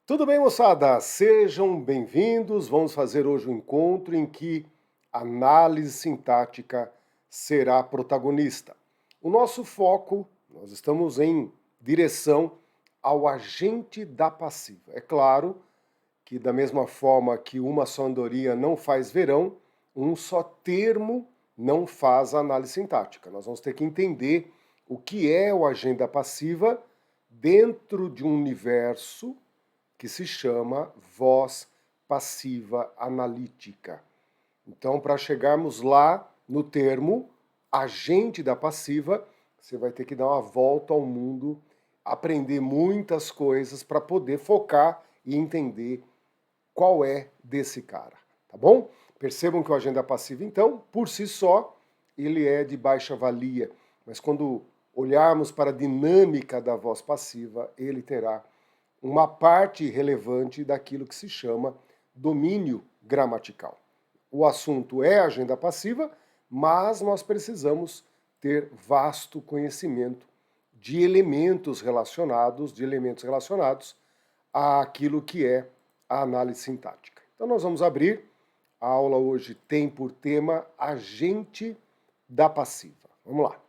Tudo bem, moçada? Sejam bem-vindos. Vamos fazer hoje um encontro em que a análise sintática será protagonista. O nosso foco, nós estamos em direção ao agente da passiva. É claro que, da mesma forma que uma só andorinha não faz verão, um só termo não faz análise sintática. Nós vamos ter que entender o que é o agente da passiva dentro de um universo que se chama voz passiva analítica. Então, para chegarmos lá no termo agente da passiva, você vai ter que dar uma volta ao mundo, aprender muitas coisas para poder focar e entender qual é desse cara, tá bom? Percebam que o agente da passiva, então, por si só, ele é de baixa valia, mas quando olharmos para a dinâmica da voz passiva, ele terá uma parte relevante daquilo que se chama domínio gramatical. O assunto é agenda passiva, mas nós precisamos ter vasto conhecimento de elementos relacionados àquilo que é a análise sintática. Então nós vamos abrir. A aula hoje tem por tema agente da passiva. Vamos lá.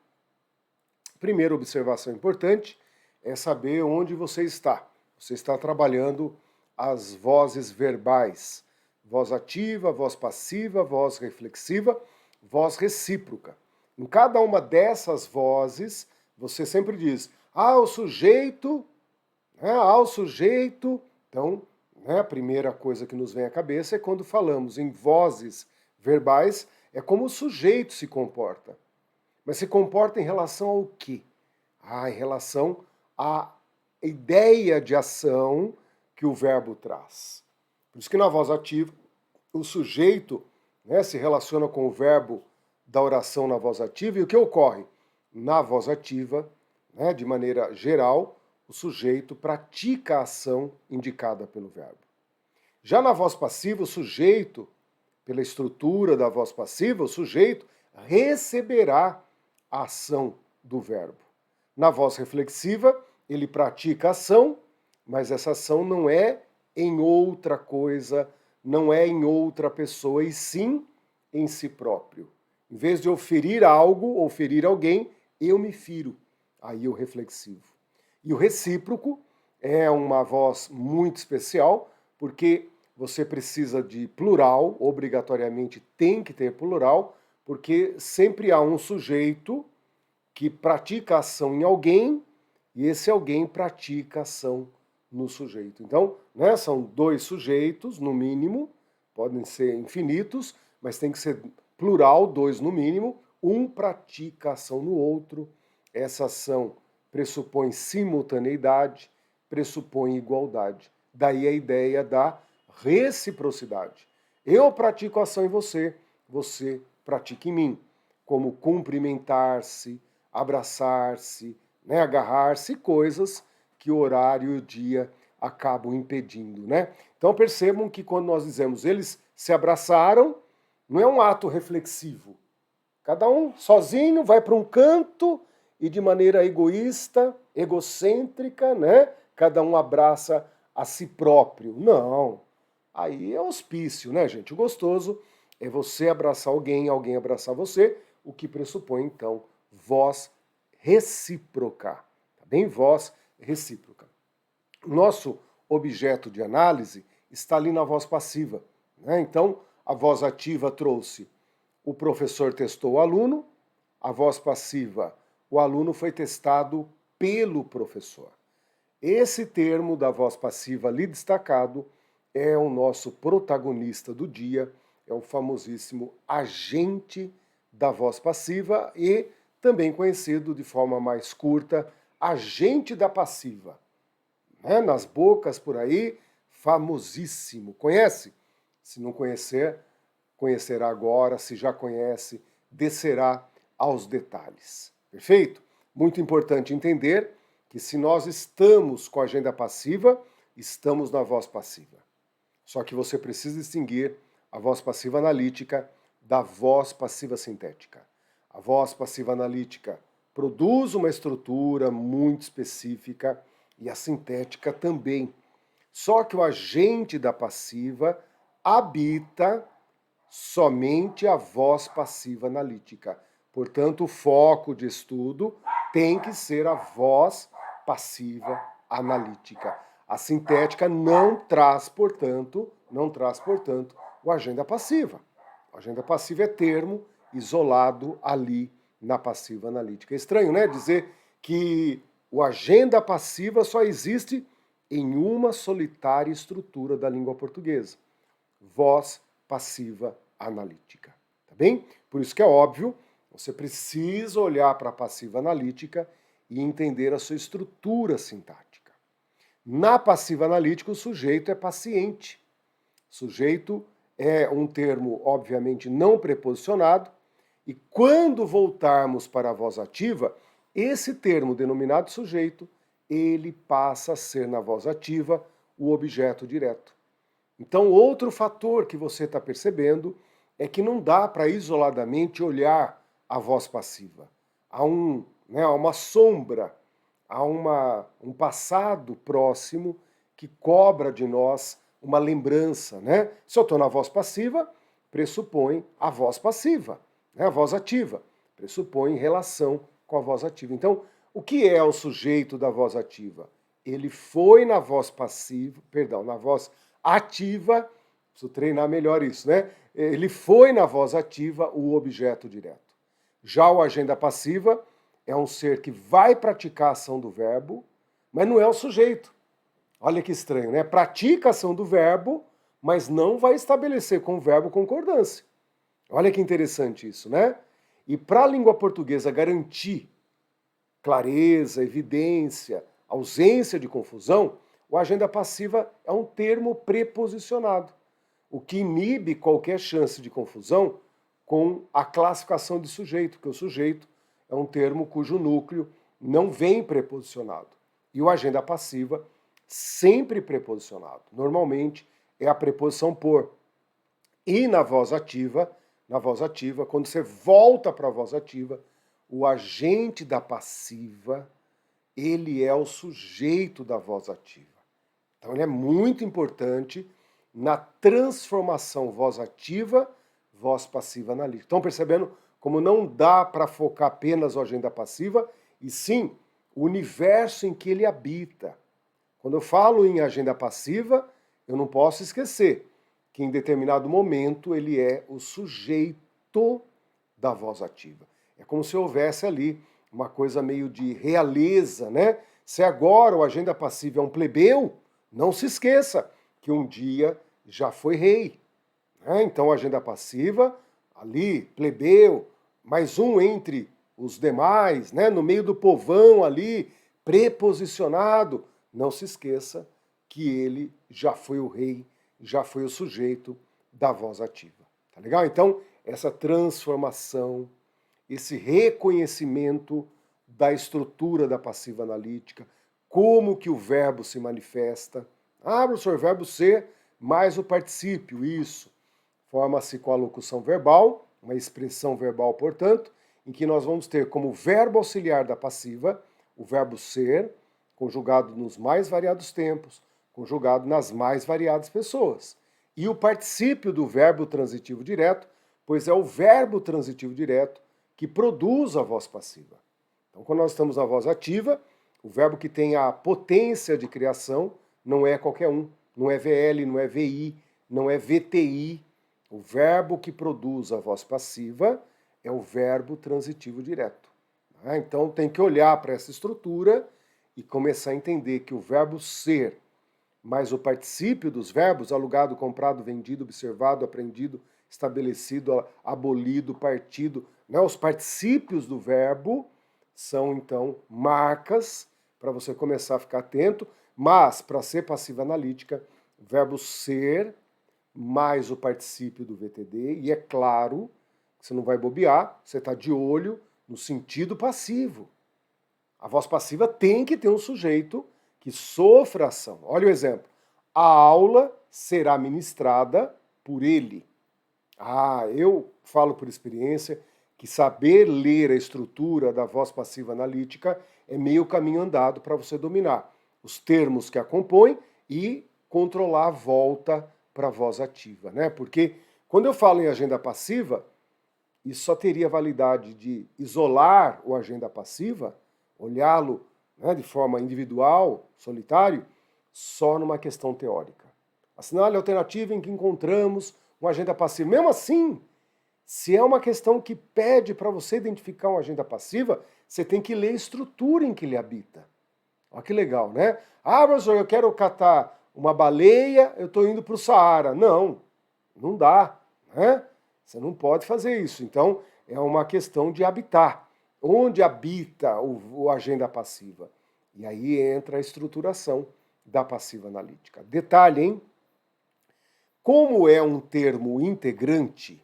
Primeira observação importante é saber onde você está. Você está trabalhando as vozes verbais, voz ativa, voz passiva, voz reflexiva, voz recíproca. Em cada uma dessas vozes, você sempre diz, o sujeito, o sujeito. Então, a primeira coisa que nos vem à cabeça é quando falamos em vozes verbais, é como o sujeito se comporta. Mas se comporta em relação ao quê? Em relação à ideia de ação que o verbo traz. Por isso que na voz ativa, o sujeito se relaciona com o verbo da oração na voz ativa, e o que ocorre? Na voz ativa, de maneira geral, o sujeito pratica a ação indicada pelo verbo. Já na voz passiva, o sujeito, pela estrutura da voz passiva, o sujeito receberá a ação do verbo. Na voz reflexiva, ele pratica a ação, mas essa ação não é em outra coisa, não é em outra pessoa, e sim em si próprio. Em vez de eu ferir algo ou ferir alguém, eu me firo. Aí o reflexivo. E o recíproco é uma voz muito especial, porque você precisa de plural, obrigatoriamente tem que ter plural, porque sempre há um sujeito que pratica ação em alguém e esse alguém pratica ação no sujeito. Então, são dois sujeitos, no mínimo, podem ser infinitos, mas tem que ser plural, dois no mínimo, um pratica ação no outro, essa ação pressupõe simultaneidade, pressupõe igualdade. Daí a ideia da reciprocidade. Eu pratico ação em você, você pratica em mim, como cumprimentar-se, abraçar-se, agarrar-se, coisas que o horário e o dia acabam impedindo, Então percebam que quando nós dizemos eles se abraçaram, não é um ato reflexivo. Cada um sozinho vai para um canto e de maneira egoísta, egocêntrica, Cada um abraça a si próprio. Não. Aí é hospício, gente? O gostoso é você abraçar alguém, alguém abraçar você, o que pressupõe, então, voz recíproca. Tá bem? Voz recíproca. Nosso objeto de análise está ali na voz passiva. Então, a voz ativa trouxe o professor testou o aluno, a voz passiva, o aluno foi testado pelo professor. Esse termo da voz passiva ali destacado é o nosso protagonista do dia, é o famosíssimo agente da voz passiva e também conhecido de forma mais curta, agente da passiva. Nas bocas por aí, famosíssimo. Conhece? Se não conhecer, conhecerá agora. Se já conhece, descerá aos detalhes. Perfeito? Muito importante entender que se nós estamos com a agenda passiva, estamos na voz passiva. Só que você precisa distinguir a voz passiva analítica da voz passiva sintética. A voz passiva analítica produz uma estrutura muito específica e a sintética também. Só que o agente da passiva habita somente a voz passiva analítica. Portanto, o foco de estudo tem que ser a voz passiva analítica. A sintética não traz, portanto, o agenda passiva. A agenda passiva é termo isolado ali na passiva analítica. É estranho, né? Dizer que o agenda passiva só existe em uma solitária estrutura da língua portuguesa: voz passiva analítica. Tá bem? Por isso que é óbvio, você precisa olhar para a passiva analítica e entender a sua estrutura sintática. Na passiva analítica, o sujeito é paciente. Sujeito é um termo, obviamente, não preposicionado, e quando voltarmos para a voz ativa, esse termo denominado sujeito, ele passa a ser na voz ativa o objeto direto. Então, outro fator que você está percebendo é que não dá para isoladamente olhar a voz passiva. Há uma sombra, há um passado próximo que cobra de nós uma lembrança, né? Se eu estou na voz passiva, pressupõe a voz passiva, né? A voz ativa, pressupõe relação com a voz ativa. Então, o que é o sujeito da voz ativa? Ele foi na voz passiva, na voz ativa, preciso treinar melhor isso, né? Ele foi na voz ativa o objeto direto. Já o agenda passiva é um ser que vai praticar a ação do verbo, mas não é o sujeito. Olha que estranho, né? Pratica a ação do verbo, mas não vai estabelecer com o verbo concordância. Olha que interessante isso, né? E para a língua portuguesa garantir clareza, evidência, ausência de confusão, o agenda passiva é um termo preposicionado, o que inibe qualquer chance de confusão com a classificação de sujeito, porque o sujeito é um termo cujo núcleo não vem preposicionado. E o agenda passiva sempre preposicionado. Normalmente é a preposição por. E na voz ativa, quando você volta para a voz ativa, o agente da passiva, ele é o sujeito da voz ativa. Então ele é muito importante na transformação voz ativa, voz passiva analítica. Estão percebendo como não dá para focar apenas o agenda passiva, e sim o universo em que ele habita. Quando eu falo em agenda passiva, eu não posso esquecer que em determinado momento ele é o sujeito da voz ativa. É como se houvesse ali uma coisa meio de realeza, né? Se agora o agenda passiva é um plebeu, não se esqueça que um dia já foi rei, né? Então a agenda passiva, ali, plebeu, mais um entre os demais, né? No meio do povão ali, preposicionado, não se esqueça que ele já foi o rei, já foi o sujeito da voz ativa. Tá legal? Então, essa transformação, esse reconhecimento da estrutura da passiva analítica, como que o verbo se manifesta. Ah, professor, verbo ser mais o particípio, isso. Forma-se com a locução verbal, uma expressão verbal, portanto, em que nós vamos ter como verbo auxiliar da passiva o verbo ser, conjugado nos mais variados tempos, conjugado nas mais variadas pessoas. E o particípio do verbo transitivo direto, pois é o verbo transitivo direto que produz a voz passiva. Então, quando nós estamos na voz ativa, o verbo que tem a potência de criação não é qualquer um. Não é VL, não é VI, não é VTI. O verbo que produz a voz passiva é o verbo transitivo direto. Então, tem que olhar para essa estrutura e começar a entender que o verbo ser, mais o particípio dos verbos, alugado, comprado, vendido, observado, aprendido, estabelecido, abolido, partido, né? Os particípios do verbo são, então, marcas para você começar a ficar atento, mas, para ser passiva analítica, o verbo ser mais o particípio do VTD, e é claro que você não vai bobear, você está de olho no sentido passivo. A voz passiva tem que ter um sujeito que sofra ação. Olha o exemplo. A aula será ministrada por ele. Eu falo por experiência que saber ler a estrutura da voz passiva analítica é meio caminho andado para você dominar os termos que a compõem e controlar a volta para a voz ativa, né? Porque quando eu falo em agenda passiva, isso só teria validade de isolar o agenda passiva, olhá-lo, né, de forma individual, solitário, só numa questão teórica. Assinale a alternativa em que encontramos uma agenda passiva. Mesmo assim, se é uma questão que pede para você identificar uma agenda passiva, você tem que ler a estrutura em que ele habita. Olha que legal, né? Ah, professor, eu quero catar uma baleia, eu estou indo para o Saara. Não, não dá, né? Você não pode fazer isso. Então, é uma questão de habitar. Onde habita o agenda passiva? E aí entra a estruturação da passiva analítica. Detalhe, hein? Como é um termo integrante,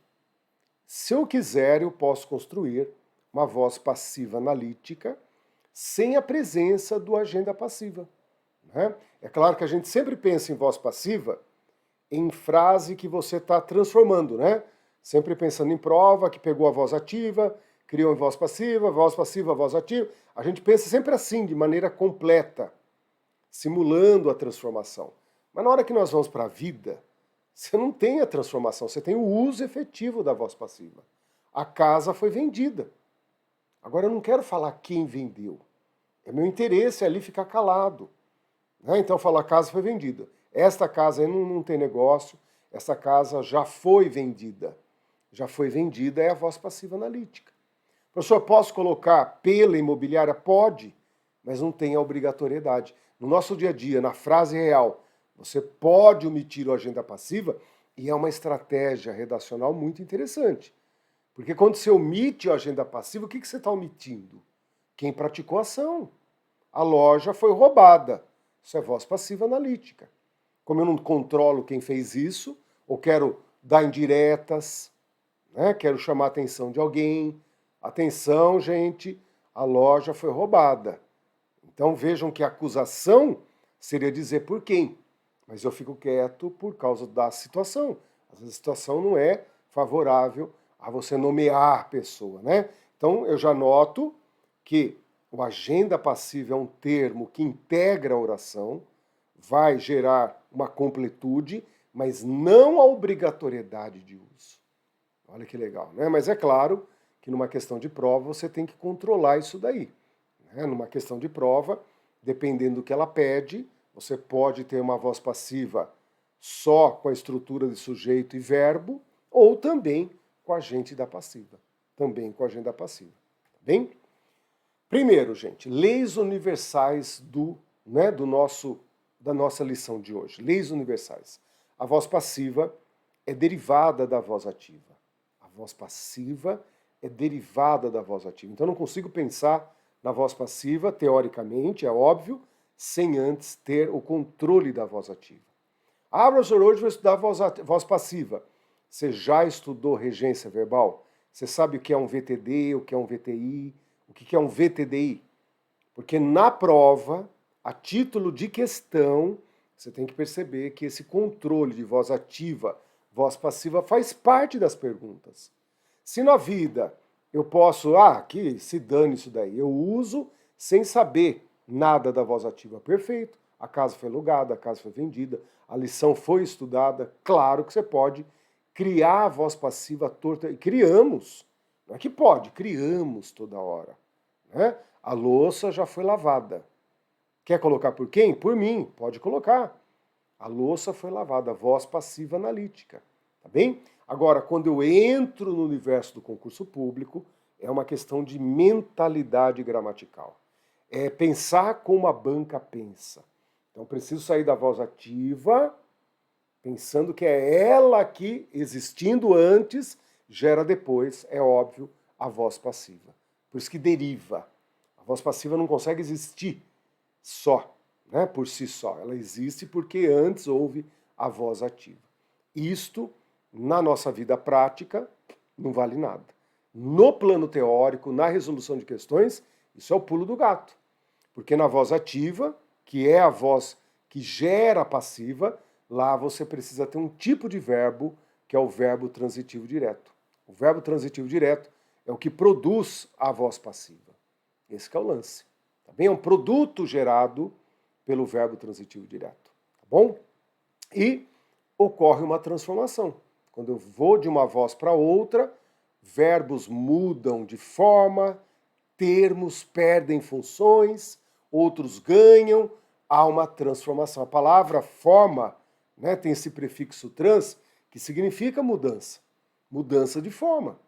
se eu quiser, eu posso construir uma voz passiva analítica sem a presença do agenda passiva, né? É claro que a gente sempre pensa em voz passiva em frase que você está transformando, né? Sempre pensando em prova, que pegou a voz ativa, criou em voz passiva, voz ativa. A gente pensa sempre assim, de maneira completa, simulando a transformação. Mas na hora que nós vamos para a vida, você não tem a transformação, você tem o uso efetivo da voz passiva. A casa foi vendida. Agora eu não quero falar quem vendeu. É meu interesse ali ficar calado, né? Então eu falo, a casa foi vendida. Esta casa aí não tem negócio, essa casa já foi vendida. Já foi vendida é a voz passiva analítica. Professor, posso colocar pela imobiliária? Pode, mas não tem a obrigatoriedade. No nosso dia a dia, na frase real, você pode omitir o agenda passiva e é uma estratégia redacional muito interessante. Porque quando você omite o agenda passiva, o que você está omitindo? Quem praticou a ação. A loja foi roubada. Isso é voz passiva analítica. Como eu não controlo quem fez isso, ou quero dar indiretas, né? Quero chamar a atenção de alguém. Atenção, gente, a loja foi roubada. Então vejam que a acusação seria dizer por quem. Mas eu fico quieto por causa da situação. Às vezes a situação não é favorável a você nomear a pessoa, né? Então eu já noto que o agenda passiva é um termo que integra a oração, vai gerar uma completude, mas não a obrigatoriedade de uso. Olha que legal, né? Mas é claro que numa questão de prova você tem que controlar isso daí, né? Numa questão de prova, dependendo do que ela pede, você pode ter uma voz passiva só com a estrutura de sujeito e verbo, ou também com a agente da passiva. Também com a agenda passiva. Tá bem? Primeiro, gente, leis universais da nossa lição de hoje. Leis universais. A voz passiva é derivada da voz ativa. A voz passiva é derivada da voz ativa. Então eu não consigo pensar na voz passiva, teoricamente, é óbvio, sem antes ter o controle da voz ativa. Ah, professor, hoje vou estudar voz passiva. Você já estudou regência verbal? Você sabe o que é um VTD, o que é um VTI, o que é um VTDI? Porque na prova, a título de questão, você tem que perceber que esse controle de voz ativa, voz passiva, faz parte das perguntas. Se na vida eu posso, que se dane isso daí, eu uso sem saber nada da voz ativa, perfeito. A casa foi alugada, a casa foi vendida, a lição foi estudada, claro que você pode criar a voz passiva torta, e criamos, não é que pode, criamos toda hora, né? A louça já foi lavada. Quer colocar por quem? Por mim, pode colocar. A louça foi lavada, voz passiva analítica, tá bem? Agora, quando eu entro no universo do concurso público, é uma questão de mentalidade gramatical. É pensar como a banca pensa. Então, preciso sair da voz ativa, pensando que é ela que, existindo antes, gera depois, é óbvio, a voz passiva. Por isso que deriva. A voz passiva não consegue existir só, né, por si só. Ela existe porque antes houve a voz ativa. Isto, na nossa vida prática, não vale nada. No plano teórico, na resolução de questões, isso é o pulo do gato. Porque na voz ativa, que é a voz que gera a passiva, lá você precisa ter um tipo de verbo, que é o verbo transitivo direto. O verbo transitivo direto é o que produz a voz passiva. Esse que é o lance. Tá bem? É um produto gerado pelo verbo transitivo direto. Tá bom? E ocorre uma transformação. Quando eu vou de uma voz para outra, verbos mudam de forma, termos perdem funções, outros ganham, há uma transformação. A palavra forma, né, tem esse prefixo trans, que significa mudança. Mudança de forma.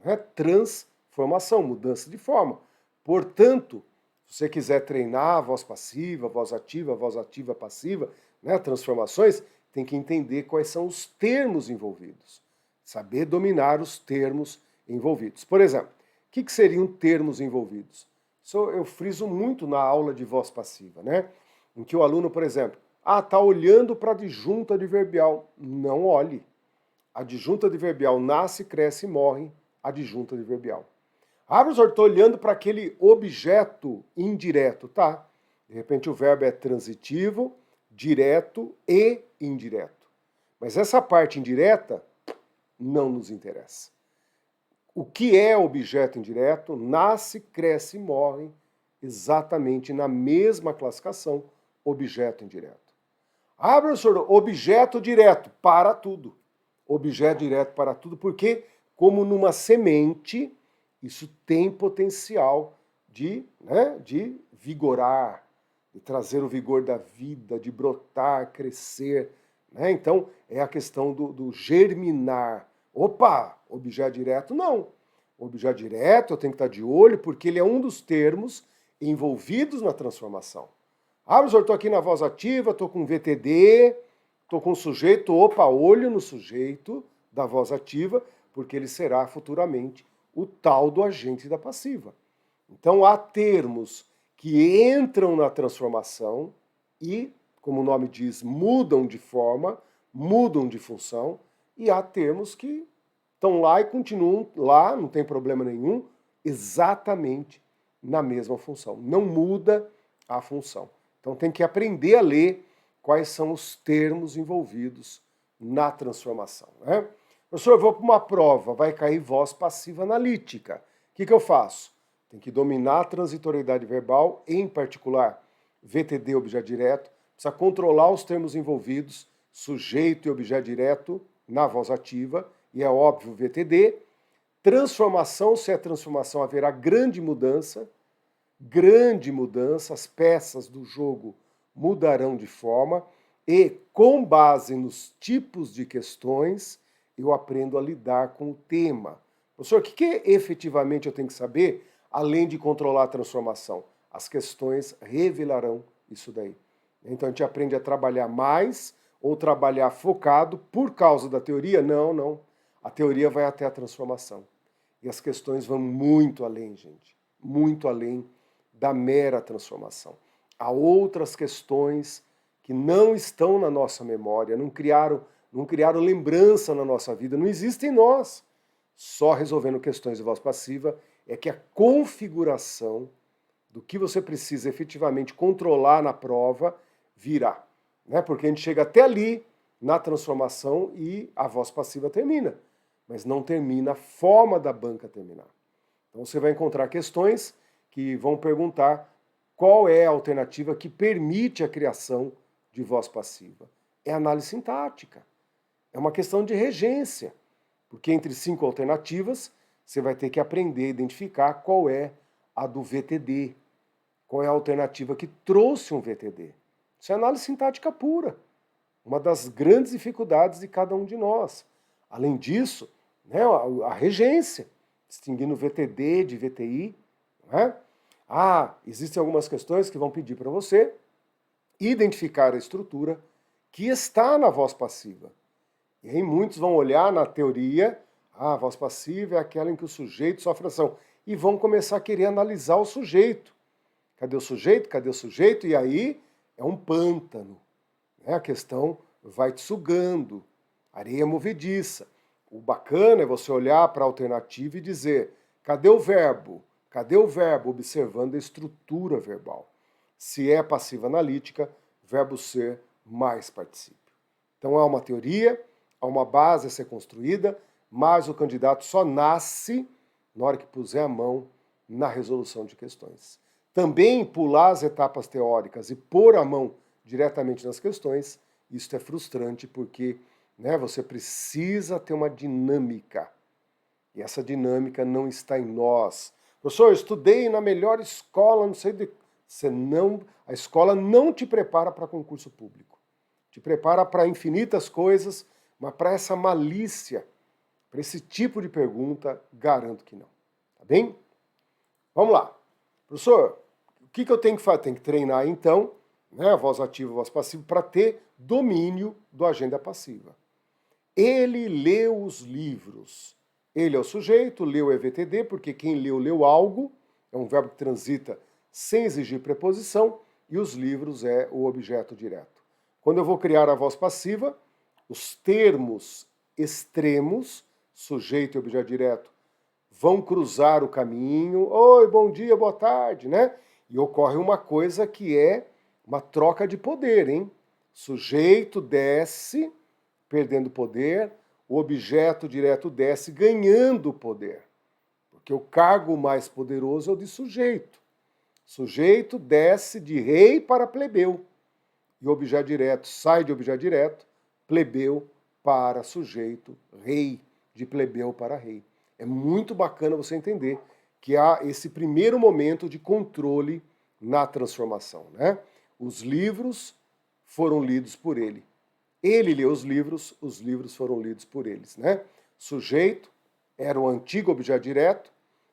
Né? Transformação, mudança de forma. Portanto, se você quiser treinar a voz passiva, voz ativa, passiva, né, transformações, tem que entender quais são os termos envolvidos. Saber dominar os termos envolvidos. Por exemplo, o que seriam termos envolvidos? Isso eu friso muito na aula de voz passiva, né? Em que o aluno, por exemplo, está olhando para a adjunta adverbial. Não olhe. A adjunta adverbial nasce, cresce e morre. Adjunta adverbial. Professor, estou olhando para aquele objeto indireto, tá? De repente o verbo é transitivo, direto e indireto. Mas essa parte indireta não nos interessa. O que é objeto indireto nasce, cresce e morre exatamente na mesma classificação, objeto indireto. Professor, objeto direto, para tudo. Objeto direto para tudo, porque como numa semente, isso tem potencial de vigorar, de trazer o vigor da vida, de brotar, crescer. Né? Então, é a questão do germinar. Opa, objeto direto, não. Objeto direto eu tenho que estar de olho, porque ele é um dos termos envolvidos na transformação. Professor, estou aqui na voz ativa, estou com VTD, estou com o sujeito, opa, olho no sujeito da voz ativa, porque ele será futuramente o tal do agente da passiva. Então há termos que entram na transformação e, como o nome diz, mudam de forma, mudam de função, e há termos que estão lá e continuam lá, não tem problema nenhum, exatamente na mesma função. Não muda a função. Então tem que aprender a ler quais são os termos envolvidos na transformação. Né? Professor, eu vou para uma prova, vai cair voz passiva analítica. O que eu faço? Tem que dominar a transitoriedade verbal, em particular VTD, objeto direto, precisa controlar os termos envolvidos, sujeito e objeto direto na voz ativa, e é óbvio VTD. Transformação, se é transformação, haverá grande mudança, as peças do jogo mudarão de forma, e com base nos tipos de questões, eu aprendo a lidar com o tema. Professor, o que efetivamente eu tenho que saber, além de controlar a transformação? As questões revelarão isso daí. Então a gente aprende a trabalhar mais ou trabalhar focado por causa da teoria? Não. A teoria vai até a transformação. E as questões vão muito além, gente. Muito além da mera transformação. Há outras questões que não estão na nossa memória, não criaram lembrança na nossa vida, não existem em nós. Só resolvendo questões de voz passiva é que a configuração do que você precisa efetivamente controlar na prova virá. Né? Porque a gente chega até ali na transformação e a voz passiva termina, mas não termina a forma da banca terminar. Então você vai encontrar questões que vão perguntar qual é a alternativa que permite a criação de voz passiva. É análise sintática. É uma questão de regência, porque entre 5 alternativas, você vai ter que aprender a identificar qual é a do VTD, qual é a alternativa que trouxe um VTD. Isso é análise sintática pura, uma das grandes dificuldades de cada um de nós. Além disso, né, a regência, distinguindo VTD de VTI. Né? Existem algumas questões que vão pedir para você identificar a estrutura que está na voz passiva. E aí muitos vão olhar na teoria, a voz passiva é aquela em que o sujeito sofre ação, e vão começar a querer analisar o sujeito. Cadê o sujeito? Cadê o sujeito? E aí é um pântano. Né? A questão vai te sugando, areia movediça. O bacana é você olhar para a alternativa e dizer, cadê o verbo? Cadê o verbo? Observando a estrutura verbal. Se é passiva analítica, verbo ser mais particípio. Então há uma teoria, há uma base a ser construída, mas o candidato só nasce na hora que puser a mão na resolução de questões. Também pular as etapas teóricas e pôr a mão diretamente nas questões, Isso é frustrante porque, né, você precisa ter uma dinâmica. E essa dinâmica não está em nós. Professor, eu estudei na melhor escola, não sei de... A escola não te prepara para concurso público. Te prepara para infinitas coisas, mas para essa malícia, para esse tipo de pergunta, garanto que não. Tá bem? Vamos lá. Professor, o que eu tenho que fazer? Tem que treinar, então, né, a voz ativa e a voz passiva, para ter domínio do agenda passiva. Ele leu os livros. Ele é o sujeito, leu é VTD, porque quem leu, leu algo. É um verbo que transita sem exigir preposição. E os livros é o objeto direto. Quando eu vou criar a voz passiva, os termos extremos, sujeito e objeto direto, vão cruzar o caminho. Oi, bom dia, boa tarde, né? E ocorre uma coisa que é uma troca de poder, hein? Sujeito desce, perdendo poder, o objeto direto desce, ganhando poder. Porque o cargo mais poderoso é o de sujeito. Sujeito desce de rei para plebeu. E o objeto direto sai de objeto direto, plebeu para sujeito, rei, de plebeu para rei. É muito bacana você entender que há esse primeiro momento de controle na transformação, né? Os livros foram lidos por ele. Ele leu os livros foram lidos por eles, né? Sujeito era o antigo objeto direto,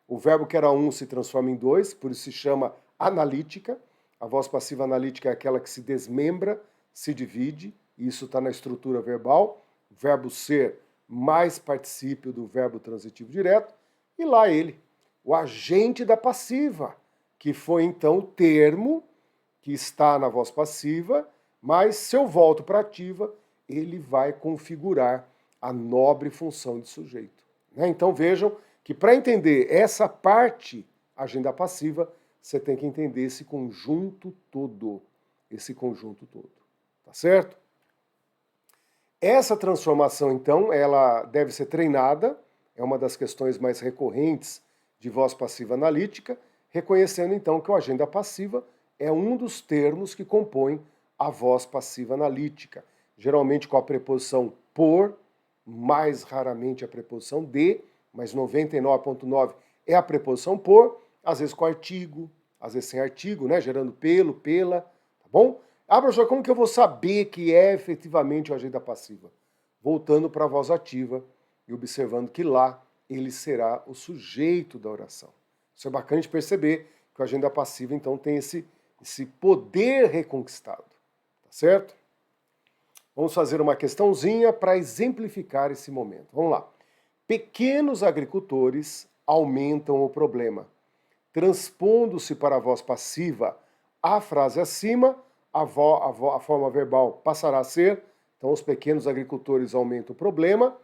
o verbo que era um se transforma em dois, por isso se chama analítica. A voz passiva analítica é aquela que se desmembra, se divide, e isso está na estrutura verbal. O verbo ser mais particípio do verbo transitivo direto, e lá ele, o agente da passiva, que foi então o termo que está na voz passiva, mas se eu volto para ativa, ele vai configurar a nobre função de sujeito. Então vejam que para entender essa parte, agenda passiva, você tem que entender esse conjunto todo. Esse conjunto todo. Tá certo? Essa transformação, então, ela deve ser treinada, é uma das questões mais recorrentes de voz passiva analítica, reconhecendo, então, que o agenda passiva é um dos termos que compõem a voz passiva analítica, geralmente com a preposição por, mais raramente a preposição de, mas 99,9% é a preposição por, às vezes com artigo, às vezes sem artigo, né, gerando pelo, pela, tá bom? Ah, professor, como que eu vou saber que é efetivamente o agenda passiva? Voltando para a voz ativa e observando que lá ele será o sujeito da oração. Isso é bacana de perceber que o agenda passiva, então, tem esse poder reconquistado. Tá certo? Vamos fazer uma questãozinha para exemplificar esse momento. Vamos lá. Pequenos agricultores aumentam o problema. Transpondo-se para a voz passiva a frase acima, a forma verbal passará a ser, então os pequenos agricultores aumentam o problema,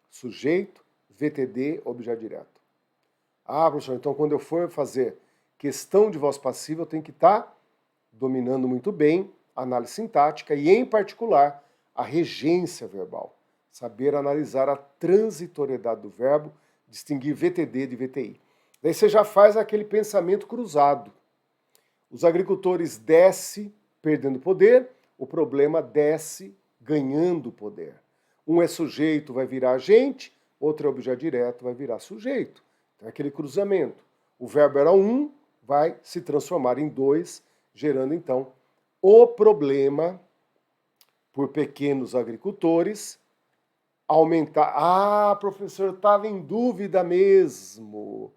sujeito, VTD, objeto direto. Ah, professor, então quando eu for fazer questão de voz passiva, eu tenho que estar dominando muito bem a análise sintática e, em particular, a regência verbal. Saber analisar a transitoriedade do verbo, distinguir VTD de VTI. Daí você já faz aquele pensamento cruzado. Os agricultores descem perdendo poder, o problema desce ganhando poder. Um é sujeito, vai virar agente, outro é objeto direto, vai virar sujeito. Então é aquele cruzamento. O verbo era um, vai se transformar em dois, gerando então o problema por pequenos agricultores aumentar. Ah, professor, estava em dúvida mesmo.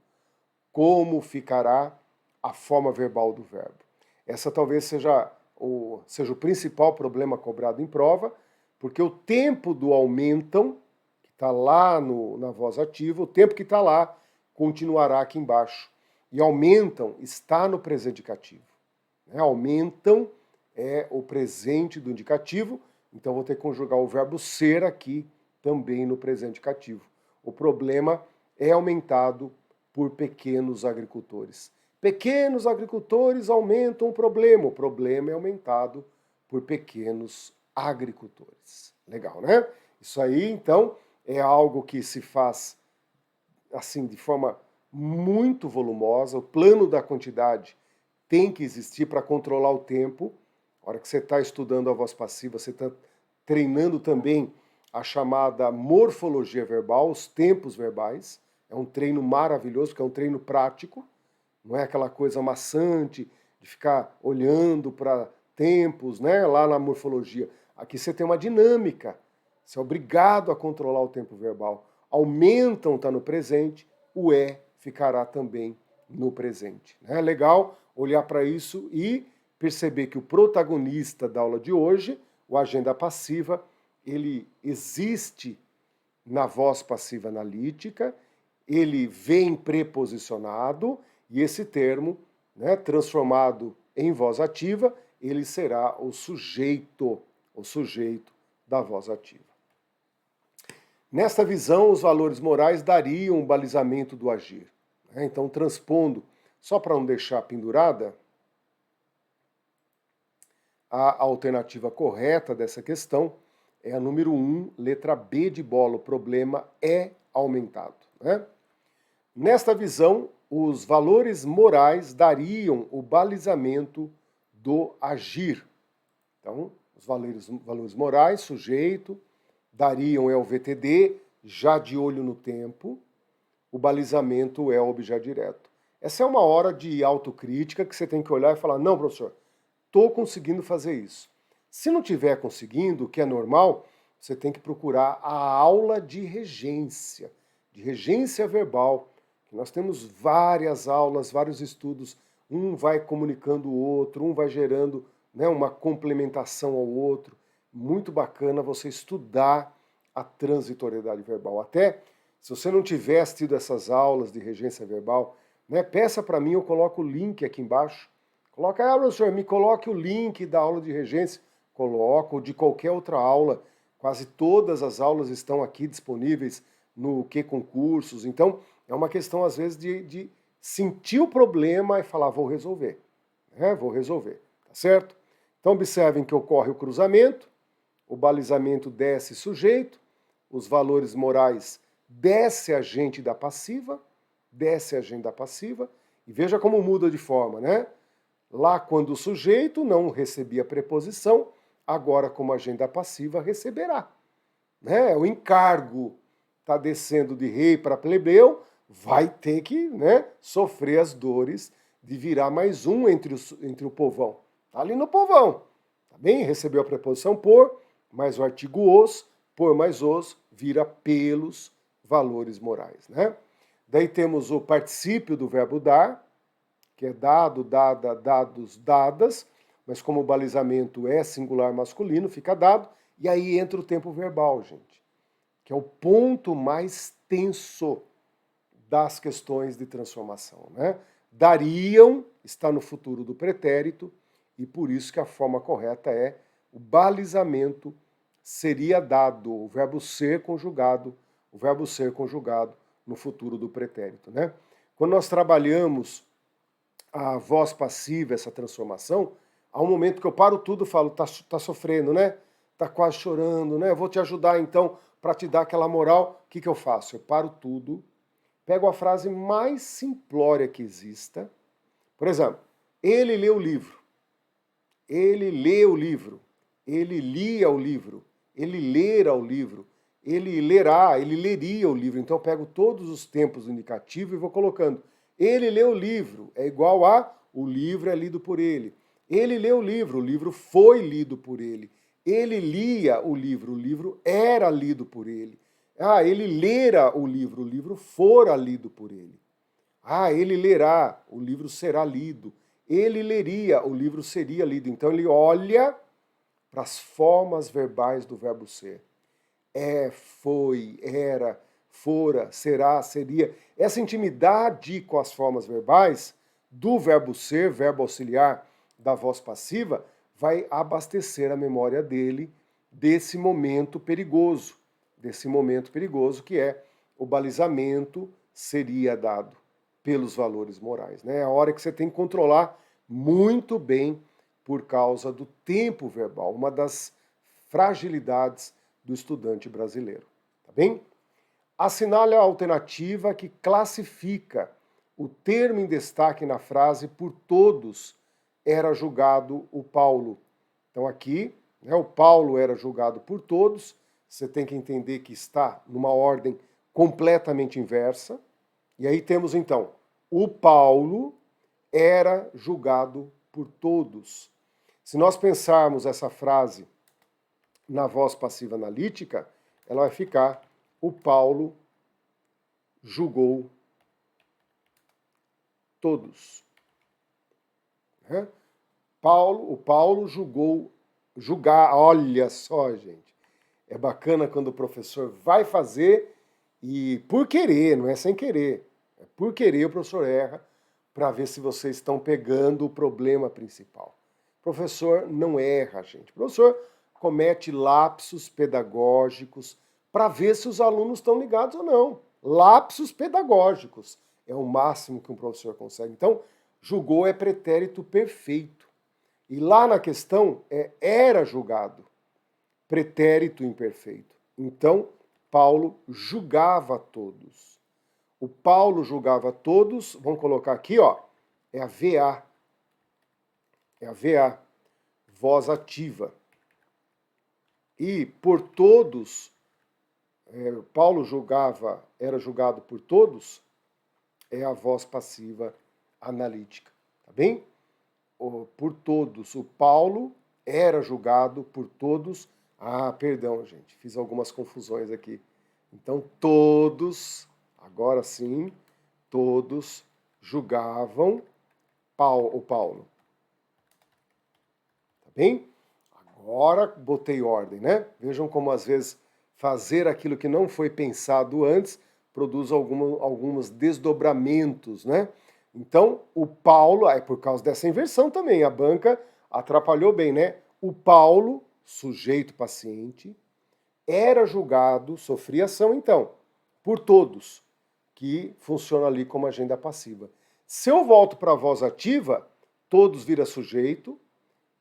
Como ficará a forma verbal do verbo? Essa talvez seja o principal problema cobrado em prova, porque o tempo do aumentam, que está lá na voz ativa, o tempo que está lá continuará aqui embaixo. E aumentam está no presente indicativo. Aumentam é o presente do indicativo, então vou ter que conjugar o verbo ser aqui também no presente indicativo. O problema é aumentado por pequenos agricultores. Pequenos agricultores aumentam o problema é aumentado por pequenos agricultores. Legal, né? Isso aí, então, é algo que se faz assim de forma muito volumosa. O plano da quantidade tem que existir para controlar o tempo. A hora que você está estudando a voz passiva, você treinando também a chamada morfologia verbal, os tempos verbais. É um treino maravilhoso, porque é um treino prático, não é aquela coisa maçante de ficar olhando para tempos, né, lá na morfologia. Aqui você tem uma dinâmica, você é obrigado a controlar o tempo verbal. Aumentam, está no presente, o é ficará também no presente. É legal olhar para isso e perceber que o protagonista da aula de hoje, o agenda passiva, ele existe na voz passiva analítica, ele vem preposicionado e esse termo, né, transformado em voz ativa, ele será o sujeito da voz ativa. Nesta visão, os valores morais dariam o balizamento do agir. Então, transpondo, só para não deixar pendurada, a alternativa correta dessa questão é a número 1, letra B de bola. O problema é aumentado. Né? Nesta visão, os valores morais dariam o balizamento do agir. Então, os valores morais, sujeito, dariam é o VTD, já de olho no tempo, o balizamento é o objeto direto. Essa é uma hora de autocrítica que você tem que olhar e falar, não, professor, estou conseguindo fazer isso. Se não estiver conseguindo, o que é normal, você tem que procurar a aula de regência verbal. Nós temos várias aulas, vários estudos, um vai comunicando o outro, um vai gerando, né, uma complementação ao outro. Muito bacana você estudar a transitoriedade verbal. Até se você não tivesse tido essas aulas de regência verbal, né, peça para mim, eu coloco o link aqui embaixo. Coloca, professor, me coloque o link da aula de regência. Coloco, ou de qualquer outra aula. Quase todas as aulas estão aqui disponíveis no QConcursos. Então, é uma questão, às vezes, de sentir o problema e falar, vou resolver. Vou resolver, tá certo? Então, observem que ocorre o cruzamento, o balizamento desce sujeito, os valores morais desce agente da passiva, e veja como muda de forma, né? Lá, quando o sujeito não recebia preposição, agora, como agente da passiva, receberá. Né? O encargo está descendo de rei para plebeu, vai ter que, né, sofrer as dores de virar mais um entre o povão. Está ali no povão. Tá bem? Recebeu a preposição por, mais o artigo os, por mais os, vira pelos valores morais. Né? Daí temos o particípio do verbo dar, que é dado, dada, dados, dadas, mas como o balizamento é singular masculino, fica dado, e aí entra o tempo verbal, gente, que é o ponto mais tenso das questões de transformação. Né? Dariam está no futuro do pretérito, e por isso que a forma correta é o balizamento seria dado, o verbo ser conjugado no futuro do pretérito. Né? Quando nós trabalhamos a voz passiva, essa transformação, há um momento que eu paro tudo e falo, tá sofrendo, né? Tá quase chorando, né? Eu vou te ajudar então para te dar aquela moral. O que eu faço? Eu paro tudo, pego a frase mais simplória que exista. Por exemplo, ele lê o livro. Ele lê o livro. Ele lia o livro. Ele lera o livro. Ele lerá, ele leria o livro. Então eu pego todos os tempos do indicativo e vou colocando. Ele lê o livro, é igual a o livro é lido por ele. Ele lê o livro foi lido por ele. Ele lia o livro era lido por ele. Ele lera o livro fora lido por ele. Ele lerá, o livro será lido. Ele leria, o livro seria lido. Então ele olha para as formas verbais do verbo ser. É, foi, era, fora, será, seria. Essa intimidade com as formas verbais do verbo ser, verbo auxiliar da voz passiva, vai abastecer a memória dele desse momento perigoso que é o balizamento seria dado pelos valores morais. Né? É a hora que você tem que controlar muito bem por causa do tempo verbal, uma das fragilidades do estudante brasileiro. Tá bem? Assinale a alternativa que classifica o termo em destaque na frase por todos era julgado o Paulo. Então aqui, né? O Paulo era julgado por todos, você tem que entender que está numa ordem completamente inversa. E aí temos então, o Paulo era julgado por todos. Se nós pensarmos essa frase na voz passiva analítica, ela vai ficar: o Paulo julgou todos. Né? O Paulo julgar, olha só, gente. É bacana quando o professor vai fazer e por querer, não é sem querer. É por querer o professor erra para ver se vocês estão pegando o problema principal. O professor não erra, gente. O professor comete lapsos pedagógicos para ver se os alunos estão ligados ou não. Lapsos pedagógicos é o máximo que um professor consegue. Então, julgou é pretérito perfeito. E lá na questão era julgado, pretérito imperfeito. Então, Paulo julgava todos. O Paulo julgava todos, vamos colocar aqui, ó, é a VA. É a VA, voz ativa. E por todos, Paulo era julgado por todos, é a voz passiva analítica, tá bem? Por todos, o Paulo era julgado por todos. Ah, perdão, gente, fiz algumas confusões aqui. Então, todos, agora sim, todos julgavam o Paulo. Tá bem? Agora botei ordem, né? Vejam como às vezes fazer aquilo que não foi pensado antes produz alguns desdobramentos, né? Então, o Paulo, aí por causa dessa inversão também, a banca atrapalhou bem, né? O Paulo, sujeito paciente, era julgado, sofria ação então, por todos, que funciona ali como agenda passiva. Se eu volto para a voz ativa, todos vira sujeito,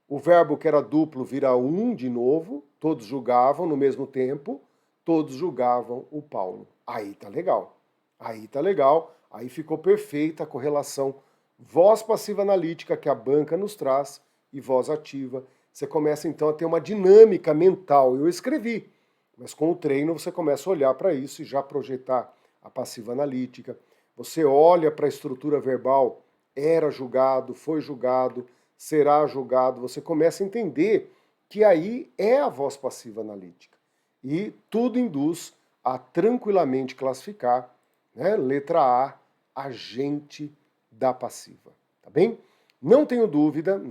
o verbo que era duplo vira um de novo, todos julgavam no mesmo tempo, todos julgavam o Paulo. Aí tá legal. Aí tá legal. Aí ficou perfeita a correlação voz passiva analítica que a banca nos traz e voz ativa. Você começa então a ter uma dinâmica mental. Eu escrevi, mas com o treino você começa a olhar para isso e já projetar a passiva analítica. Você olha para a estrutura verbal, era julgado, foi julgado, será julgado. Você começa a entender que aí é a voz passiva analítica. E tudo induz a tranquilamente classificar, né, letra A, agente da passiva. Tá bem? Não tenho dúvida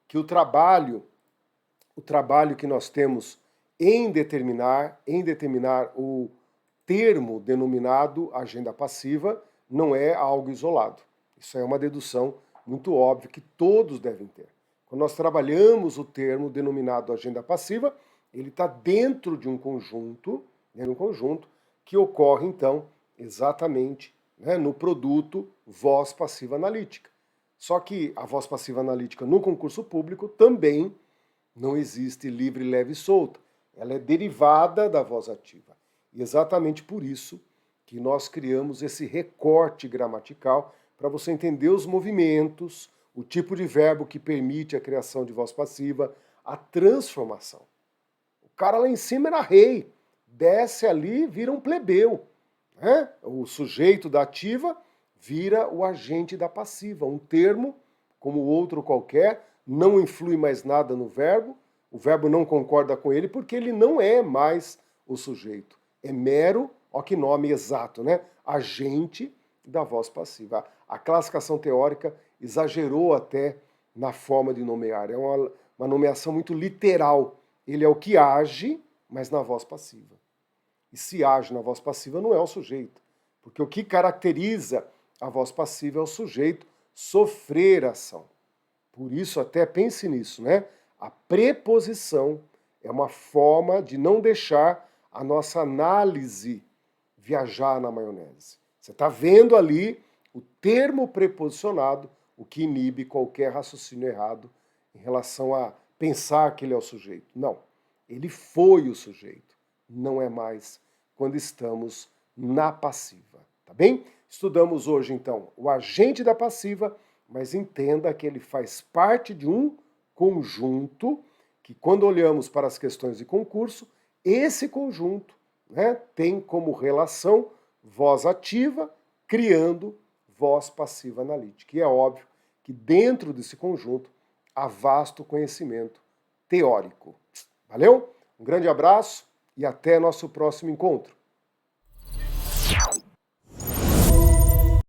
que o trabalho que nós temos em determinar o termo denominado agenda passiva não é algo isolado. Isso é uma dedução muito óbvia que todos devem ter. Quando nós trabalhamos o termo denominado agenda passiva, ele está dentro de um conjunto, que ocorre então exatamente, né, no produto voz passiva analítica. Só que a voz passiva analítica no concurso público também não existe livre, leve e solta. Ela é derivada da voz ativa. E exatamente por isso que nós criamos esse recorte gramatical para você entender os movimentos, o tipo de verbo que permite a criação de voz passiva, a transformação. O cara lá em cima era rei, desce ali, vira um plebeu. Né? O sujeito da ativa vira o agente da passiva, um termo como outro qualquer, não influi mais nada no verbo, o verbo não concorda com ele porque ele não é mais o sujeito. É mero, ó que nome exato, né? Agente da voz passiva. A classificação teórica exagerou até na forma de nomear. É uma nomeação muito literal. Ele é o que age, mas na voz passiva. E se age na voz passiva não é o sujeito. Porque o que caracteriza a voz passiva é o sujeito sofrer ação. Por isso, até pense nisso, né? A preposição é uma forma de não deixar a nossa análise viajar na maionese. Você está vendo ali o termo preposicionado, o que inibe qualquer raciocínio errado em relação a pensar que ele é o sujeito. Não, ele foi o sujeito, não é mais quando estamos na passiva, tá bem? Estudamos hoje, então, o agente da passiva, mas entenda que ele faz parte de um conjunto que quando olhamos para as questões de concurso, esse conjunto, né, tem como relação voz ativa criando voz passiva analítica. E é óbvio que dentro desse conjunto há vasto conhecimento teórico. Valeu? Um grande abraço e até nosso próximo encontro.